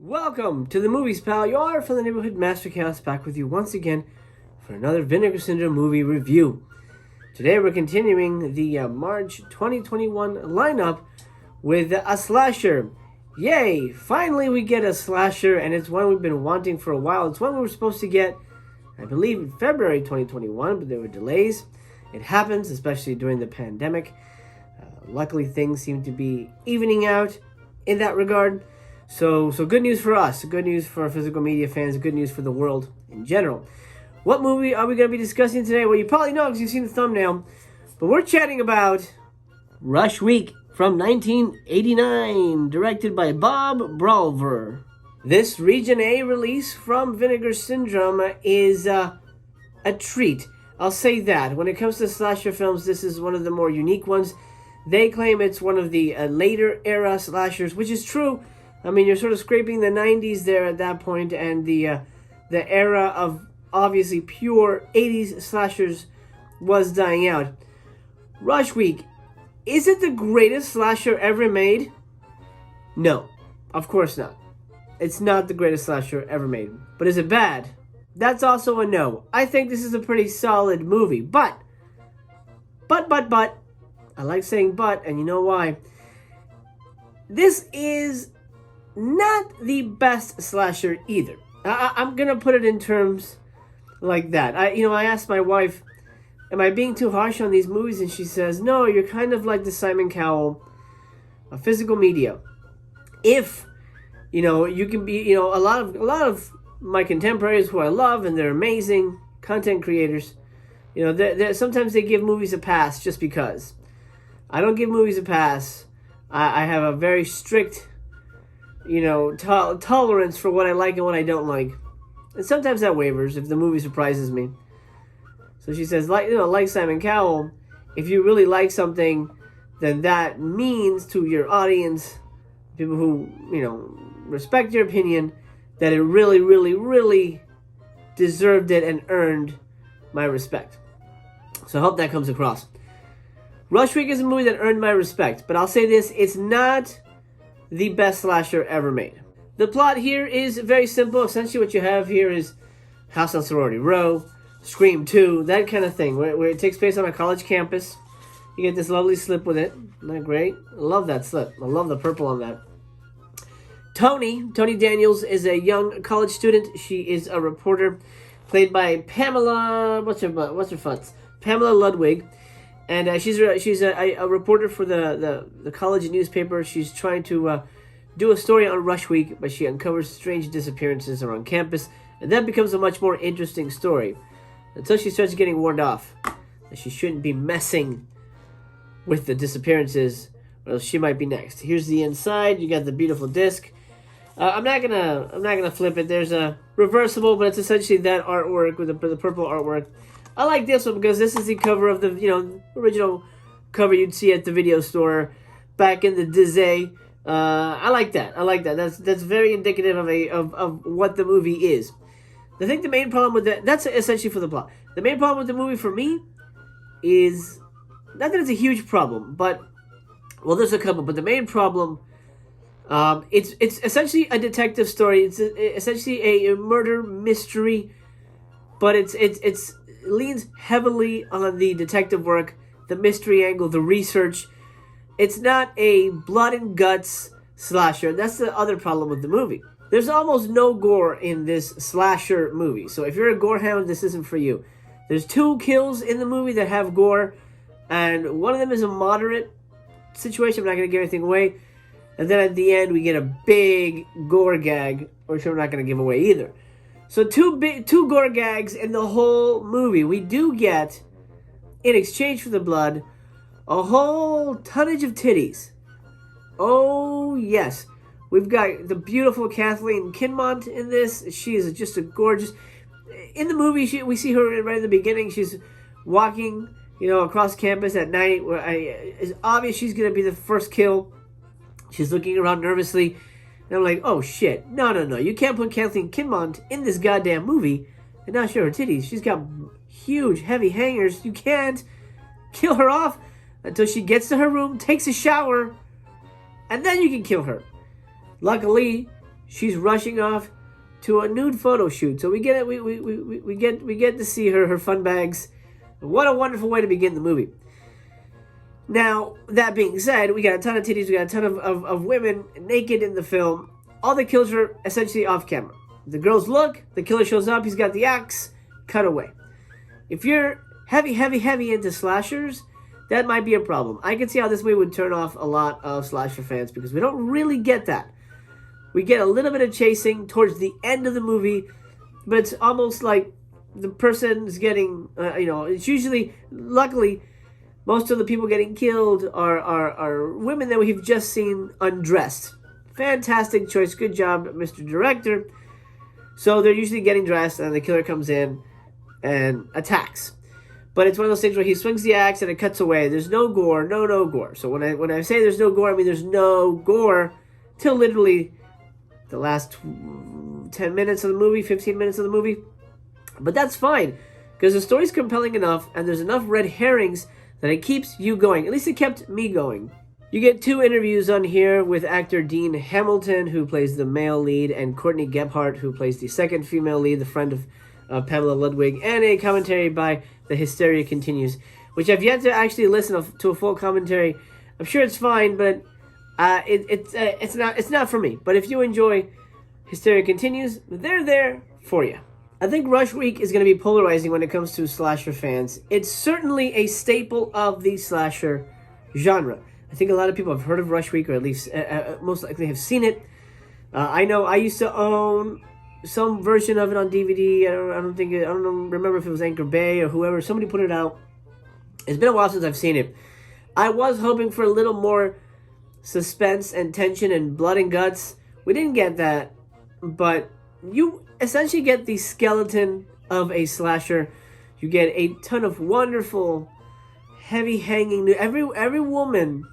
Welcome to the Movies Pal. You're from the Neighborhood Master Chaos, back with you once again for another Vinegar Syndrome movie review. Today we're continuing the March 2021 lineup with a slasher. Yay! Finally we get a slasher, and it's one we've been wanting for a while. It's one we were supposed to get, I believe, in February 2021, but there were delays. It happens, especially during the pandemic. Luckily things seem to be evening out in that regard. So good news for us, good news for physical media fans, good news for the world in general. What movie are we going to be discussing today? Well, you probably know because you've seen the thumbnail, but we're chatting about Rush Week from 1989, directed by Bob Brawlver. This Region A release from Vinegar Syndrome is a treat. I'll say that. When it comes to slasher films, this is one of the more unique ones. They claim it's one of the later era slashers, which is true. I mean, you're sort of scraping the 90s there at that point, and the era of obviously pure 80s slashers was dying out. Rush Week, is it the greatest slasher ever made? No, of course not. It's not the greatest slasher ever made. But is it bad? That's also a no. I think this is a pretty solid movie, but, I like saying but, and you know why. This is not the best slasher either. I'm gonna put it in terms like that. I asked my wife, am I being too harsh on these movies? And she says, no, you're kind of like the Simon Cowell of physical media. If, you can be, a lot of my contemporaries who I love, and they're amazing content creators, sometimes they give movies a pass just because. I don't give movies a pass. I have a very strict tolerance for what I like and what I don't like. And sometimes that wavers if the movie surprises me. So she says, like Simon Cowell, if you really like something, then that means to your audience, people who, respect your opinion, that it really, really, really deserved it and earned my respect. So I hope that comes across. Rush Week is a movie that earned my respect, but I'll say this, it's not the best slasher ever made. The plot here is very simple. Essentially what you have here is House on Sorority Row, Scream 2, that kind of thing, where it takes place on a college campus. You get this lovely slip with it. Isn't that great? I love that slip. I love the purple on that. Tony Daniels is a young college student. She is a reporter played by Pamela, what's her futz? Pamela Ludwig. And she's a reporter for the college newspaper. She's trying to do a story on Rush Week, but she uncovers strange disappearances around campus, and that becomes a much more interesting story until she starts getting warned off that she shouldn't be messing with the disappearances, or else she might be next. Here's the inside. You got the beautiful disc. I'm not gonna flip it. There's a reversible, but it's essentially that artwork with the purple artwork. I like this one because this is the cover of the original cover you'd see at the video store back in the day. I like that. That's very indicative of what the movie is. I think the main problem with that's essentially for the plot. The main problem with the movie for me is not that it's a huge problem, but there's a couple. But the main problem, it's essentially a detective story. It's essentially a murder mystery, but it's leans heavily on the detective work, the mystery angle, the research. It's not a blood and guts slasher. That's the other problem with the movie. There's almost no gore in this slasher movie. So if you're a gore hound, this isn't for you. There's 2 kills in the movie that have gore, and one of them is a moderate situation. I'm not going to give anything away. And then at the end, we get a big gore gag, which I'm not going to give away either. So two gore gags in the whole movie. We do get, in exchange for the blood, a whole tonnage of titties. Oh, yes. We've got the beautiful Kathleen Kinmont in this. She is just a gorgeous... In the movie, we see her right in the beginning. She's walking, across campus at night. It's obvious she's going to be the first kill. She's looking around nervously. And I'm like, oh, shit. No. You can't put Kathleen Kinmont in this goddamn movie and not show her titties. She's got huge, heavy hangers. You can't kill her off until she gets to her room, takes a shower, and then you can kill her. Luckily, she's rushing off to a nude photo shoot. So we get it. We get to see her fun bags. What a wonderful way to begin the movie. Now, that being said, we got a ton of titties, we got a ton of women naked in the film. All the kills are essentially off camera. The girls look, the killer shows up, he's got the axe, cut away. If you're heavy into slashers, that might be a problem. I can see how this movie would turn off a lot of slasher fans because we don't really get that. We get a little bit of chasing towards the end of the movie, but it's almost like the person's getting, it's usually, luckily, most of the people getting killed are women that we've just seen undressed. Fantastic choice. Good job, Mr. Director. So they're usually getting dressed, and the killer comes in and attacks. But it's one of those things where he swings the axe and it cuts away. There's no gore, no gore. So when I say there's no gore, I mean there's no gore till literally the last 10 minutes of the movie, 15 minutes of the movie. But that's fine, because the story's compelling enough, and there's enough red herrings that it keeps you going. At least it kept me going. You get 2 interviews on here with actor Dean Hamilton, who plays the male lead, and Courtney Gebhardt, who plays the second female lead, the friend of Pamela Ludwig, and a commentary by The Hysteria Continues, which I've yet to actually listen to a full commentary. I'm sure it's fine, but it's not for me. But if you enjoy Hysteria Continues, they're there for you. I think Rush Week is going to be polarizing when it comes to slasher fans. It's certainly a staple of the slasher genre. I think a lot of people have heard of Rush Week, or at least most likely have seen it. I know I used to own some version of it on DVD. I don't remember if it was Anchor Bay or whoever. Somebody put it out. It's been a while since I've seen it. I was hoping for a little more suspense and tension and blood and guts. We didn't get that, but you essentially get the skeleton of a slasher. You get a ton of wonderful, heavy-hanging... Every woman,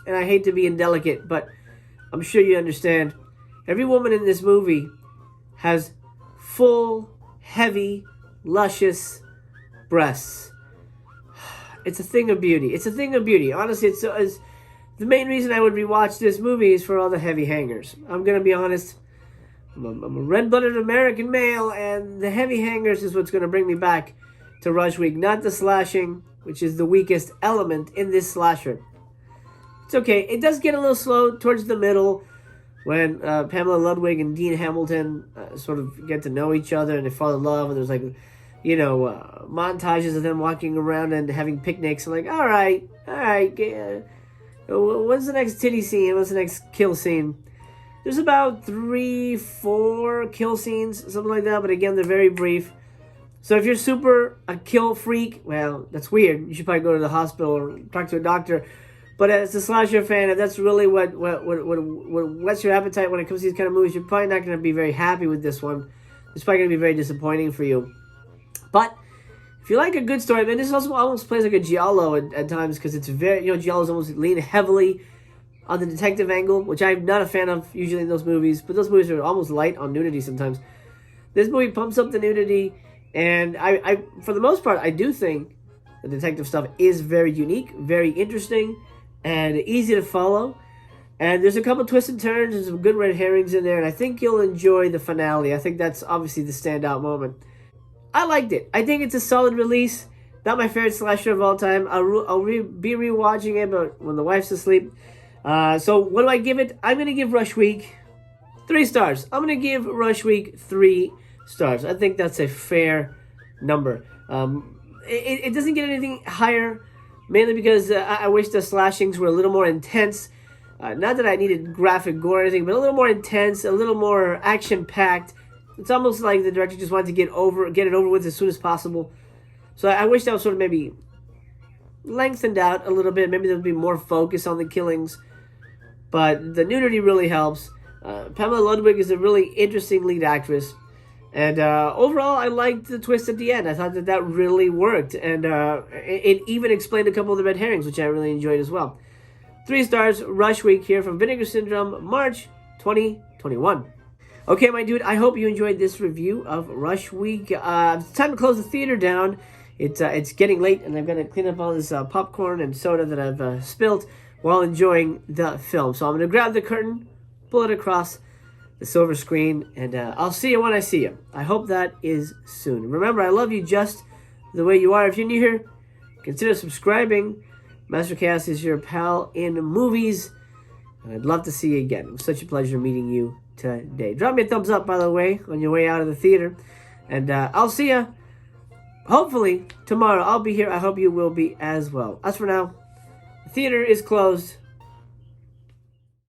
and I hate to be indelicate, but I'm sure you understand, every woman in this movie has full, heavy, luscious breasts. It's a thing of beauty. It's a thing of beauty. Honestly, it's the main reason I would rewatch this movie is for all the heavy hangers. I'm going to be honest. I'm a red-blooded American male, and the heavy hangers is what's going to bring me back to Rush Week, not the slashing, which is the weakest element in this slasher. It's okay. It does get a little slow towards the middle when Pamela Ludwig and Dean Hamilton sort of get to know each other and they fall in love, and there's like, montages of them walking around and having picnics. I'm like, all right. When's the next titty scene? When's the next kill scene? There's about 3-4 kill scenes, something like that, but again, they're very brief. So if you're super a kill freak, well, that's weird. You should probably go to the hospital or talk to a doctor. But as a slasher fan, if that's really what whets your appetite when it comes to these kind of movies, you're probably not going to be very happy with this one. It's probably going to be very disappointing for you. But if you like a good story, man, this also almost plays like a giallo at times, because it's very, giallos almost lean heavily on the detective angle, which I'm not a fan of usually in those movies, but those movies are almost light on nudity sometimes. This movie pumps up the nudity, and I for the most part, I do think the detective stuff is very unique, very interesting, and easy to follow. And there's a couple twists and turns and some good red herrings in there, and I think you'll enjoy the finale. I think that's obviously the standout moment. I liked it. I think it's a solid release. Not my favorite slasher of all time. I'll be rewatching it, but when the wife's asleep. So what do I give it? I'm going to give Rush Week 3 stars. I'm going to give Rush Week 3 stars. I think that's a fair number. It doesn't get anything higher, mainly because I wish the slashings were a little more intense. Not that I needed graphic gore or anything, but a little more intense, a little more action-packed. It's almost like the director just wanted to get it over with as soon as possible. So I wish that was sort of maybe lengthened out a little bit. Maybe there would be more focus on the killings. But the nudity really helps. Pamela Ludwig is a really interesting lead actress. And overall, I liked the twist at the end. I thought that really worked. And it even explained a couple of the red herrings, which I really enjoyed as well. 3 stars, Rush Week here from Vinegar Syndrome, March 2021. Okay, my dude, I hope you enjoyed this review of Rush Week. It's time to close the theater down. It's getting late, and I've got to clean up all this popcorn and soda that I've spilled while enjoying the film. So I'm going to grab the curtain, pull it across the silver screen, and I'll see you when I see you. I hope that is soon. Remember, I love you just the way you are. If you're new here, consider subscribing. Master Chaos is your pal in movies, and I'd love to see you again. It was such a pleasure meeting you today. Drop me a thumbs up, by the way, on your way out of the theater, and I'll see you hopefully tomorrow. I'll be here. I hope you will be as well. As for now, the theater is closed.